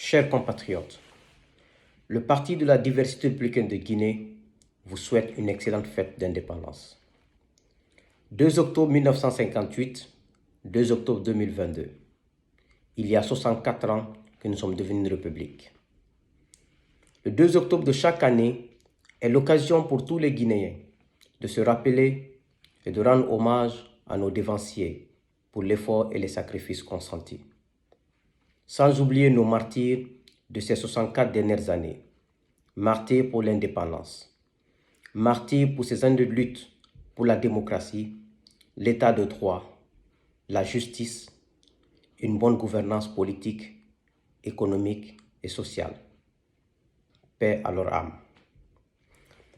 Chers compatriotes, le Parti de la diversité républicaine de Guinée vous souhaite une excellente fête d'indépendance. 2 octobre 1958, 2 octobre 2022. Il y a 64 ans que nous sommes devenus une république. Le 2 octobre de chaque année est l'occasion pour tous les Guinéens de se rappeler et de rendre hommage à nos dévanciers pour l'effort et les sacrifices consentis. Sans oublier nos martyrs de ces 64 dernières années, martyrs pour l'indépendance, martyrs pour ces années de lutte pour la démocratie, l'état de droit, la justice, une bonne gouvernance politique, économique et sociale. Paix à leur âme.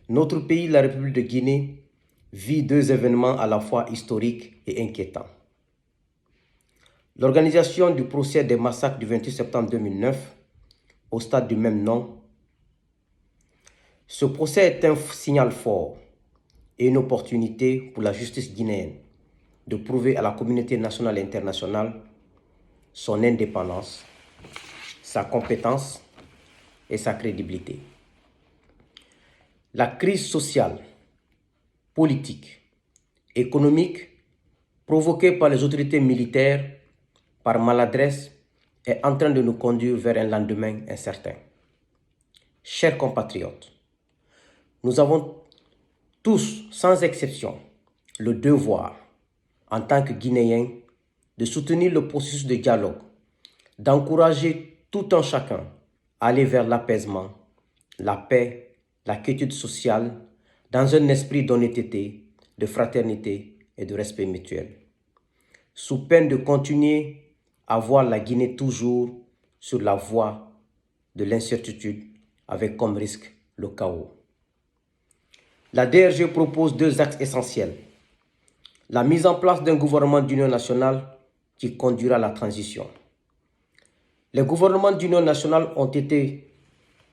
Notre pays, la République de Guinée, vit 2 événements à la fois historiques et inquiétants. L'organisation du procès des massacres du 28 septembre 2009, au stade du même nom. Ce procès est un signal fort et une opportunité pour la justice guinéenne de prouver à la communauté nationale et internationale son indépendance, sa compétence et sa crédibilité. La crise sociale, politique, économique provoquée par les autorités militaires par maladresse est en train de nous conduire vers un lendemain incertain. Chers compatriotes, nous avons tous, sans exception, le devoir, en tant que Guinéens, de soutenir le processus de dialogue, d'encourager tout un chacun à aller vers l'apaisement, la paix, la quiétude sociale, dans un esprit d'honnêteté, de fraternité et de respect mutuel, sous peine de continuer à voir la Guinée toujours sur la voie de l'incertitude, avec comme risque le chaos. La DRG propose 2 axes essentiels. La mise en place d'un gouvernement d'union nationale qui conduira à la transition. Les gouvernements d'union nationale ont été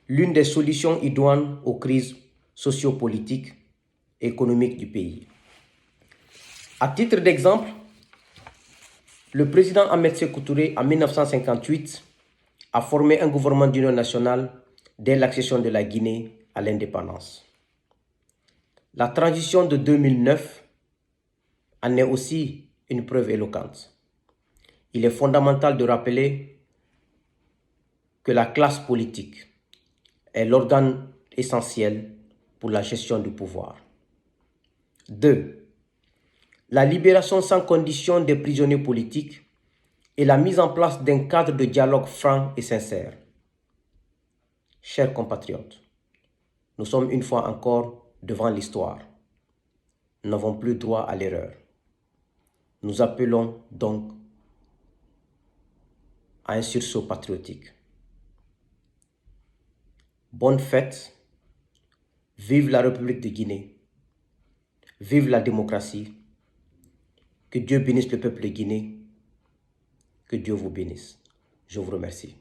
l'une des solutions idoines aux crises sociopolitiques et économiques du pays. À titre d'exemple, le président Ahmed Sékou Touré, en 1958, a formé un gouvernement d'union nationale dès l'accession de la Guinée à l'indépendance. La transition de 2009 en est aussi une preuve éloquente. Il est fondamental de rappeler que la classe politique est l'organe essentiel pour la gestion du pouvoir. 2. La libération sans condition des prisonniers politiques et la mise en place d'un cadre de dialogue franc et sincère. Chers compatriotes, nous sommes une fois encore devant l'histoire. Nous n'avons plus droit à l'erreur. Nous appelons donc à un sursaut patriotique. Bonne fête, vive la République de Guinée, vive la démocratie, que Dieu bénisse le peuple de Guinée, que Dieu vous bénisse. Je vous remercie.